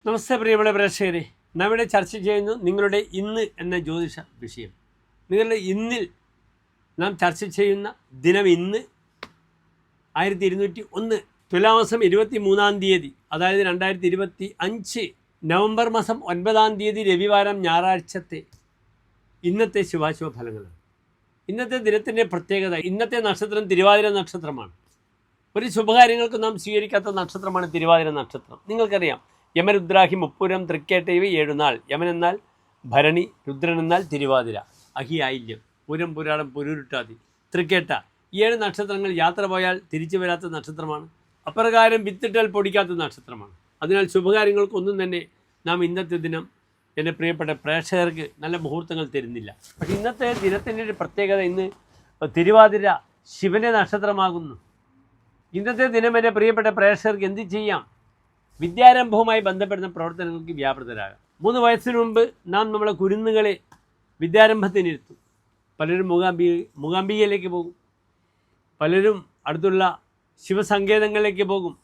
നമസ്തേ പ്രിയമുള്ള പ്രേക്ഷകരെ, നാം ഇവിടെ ചർച്ച ചെയ്യുന്നു നിങ്ങളുടെ ഇന്ന് എന്ന ജ്യോതിഷ വിഷയം. നിങ്ങളുടെ ഇന്നിൽ നാം ചർച്ച ചെയ്യുന്ന ദിനം ഇന്ന് 1201 തുലാമാസം 23-ാം തീയതി, അതായത് 2025 നവംബർ മാസം 9-ാം തീയതി രവിവാരം ഞായറാഴ്ചത്തെ ഇന്നത്തെ ശുഭാശുഭ ഫലങ്ങളാണ്. ഇന്നത്തെ ദിനത്തിൻ്റെ പ്രത്യേകത, ഇന്നത്തെ നക്ഷത്രം തിരുവാതിര നക്ഷത്രമാണ്. ഒരു ശുഭകാര്യങ്ങൾക്ക് നാം സ്വീകരിക്കാത്ത നക്ഷത്രമാണ് തിരുവാതിര നക്ഷത്രം. നിങ്ങൾക്കറിയാം, യമരുദ്രാഹി മുപ്പുരം തൃക്കേട്ട ഇവ 7 നാൾ. യമൻ എന്നാൽ ഭരണി, രുദ്രൻ എന്നാൽ തിരുവാതിര, അഹി ആയില്യം, പുരം പുരാടം പുരുരുട്ടാതി, തൃക്കേട്ട. 7 നക്ഷത്രങ്ങൾ യാത്ര പോയാൽ തിരിച്ചു വരാത്ത നക്ഷത്രമാണ്. അപ്രകാരം വിത്തിട്ടാൽ പൊടിക്കാത്ത നക്ഷത്രമാണ്. അതിനാൽ ശുഭകാര്യങ്ങൾക്കൊന്നും തന്നെ നാം ഇന്നത്തെ ദിനം എൻ്റെ പ്രിയപ്പെട്ട പ്രേക്ഷകർക്ക് നല്ല മുഹൂർത്തങ്ങൾ തരുന്നില്ല. പക്ഷേ ഇന്നത്തെ ദിനത്തിൻ്റെ ഒരു പ്രത്യേകത, ഇന്ന് തിരുവാതിര ശിവൻ്റെ നക്ഷത്രമാകുന്നു. ഇന്നത്തെ ദിനം എൻ്റെ പ്രിയപ്പെട്ട പ്രേക്ഷകർക്ക് എന്ത് ചെയ്യാം? വിദ്യാരംഭവുമായി ബന്ധപ്പെടുന്ന പ്രവർത്തനങ്ങൾക്ക് വ്യാപൃതരാകാം. 3 വയസ്സിന് മുമ്പ് നാം നമ്മളെ കുരുന്നുകളെ വിദ്യാരംഭത്തിനിരുത്തും. പലരും മൂകാംബികയിലേക്ക് പോകും, പലരും അടുത്തുള്ള ശിവസങ്കേതങ്ങളിലേക്ക് പോകും.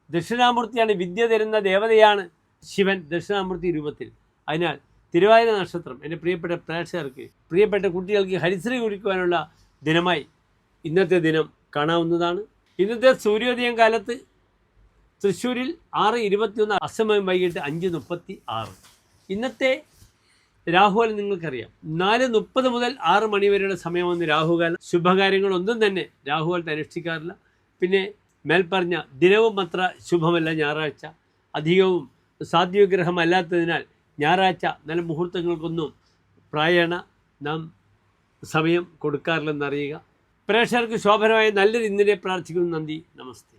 ദക്ഷിണാമൂർത്തിയാണ്, വിദ്യ തരുന്ന ദേവതയാണ് ശിവൻ, ദക്ഷിണാമൂർത്തി രൂപത്തിൽ. അതിനാൽ തിരുവാതിര നക്ഷത്രം എൻ്റെ പ്രിയപ്പെട്ട പ്രേക്ഷകർക്ക്, പ്രിയപ്പെട്ട കുട്ടികൾക്ക് ഹരിശ്രീ കുടിക്കുവാനുള്ള ദിനമായി ഇന്നത്തെ ദിനം കാണാവുന്നതാണ്. ഇന്നത്തെ സൂര്യോദയം കാലത്ത് തൃശ്ശൂരിൽ 6:21, അസ്തമയം വൈകിട്ട് 5:36. ഇന്നത്തെ രാഹുകാലം നിങ്ങൾക്കറിയാം, 4:30 മുതൽ 6 മണി വരെയുള്ള സമയമെന്ന് രാഹുകാലം. ശുഭകാര്യങ്ങളൊന്നും തന്നെ രാഹുകാലത്ത് അനുഷ്ഠിക്കാറില്ല. പിന്നെ മേൽപ്പറഞ്ഞ ദിനവും അത്ര ശുഭമല്ല ഞായറാഴ്ച. അധികവും സാധ്യഗ്രഹമല്ലാത്തതിനാൽ ഞായറാഴ്ച നല്ല മുഹൂർത്തങ്ങൾക്കൊന്നും പ്രായേണ നാം സമയം കൊടുക്കാറില്ലെന്നറിയുക. പ്രേക്ഷകർക്ക് ശോഭനമായ നല്ലൊരു ഇന്നിനെ പ്രാർത്ഥിക്കുന്നു. നന്ദി, നമസ്തേ.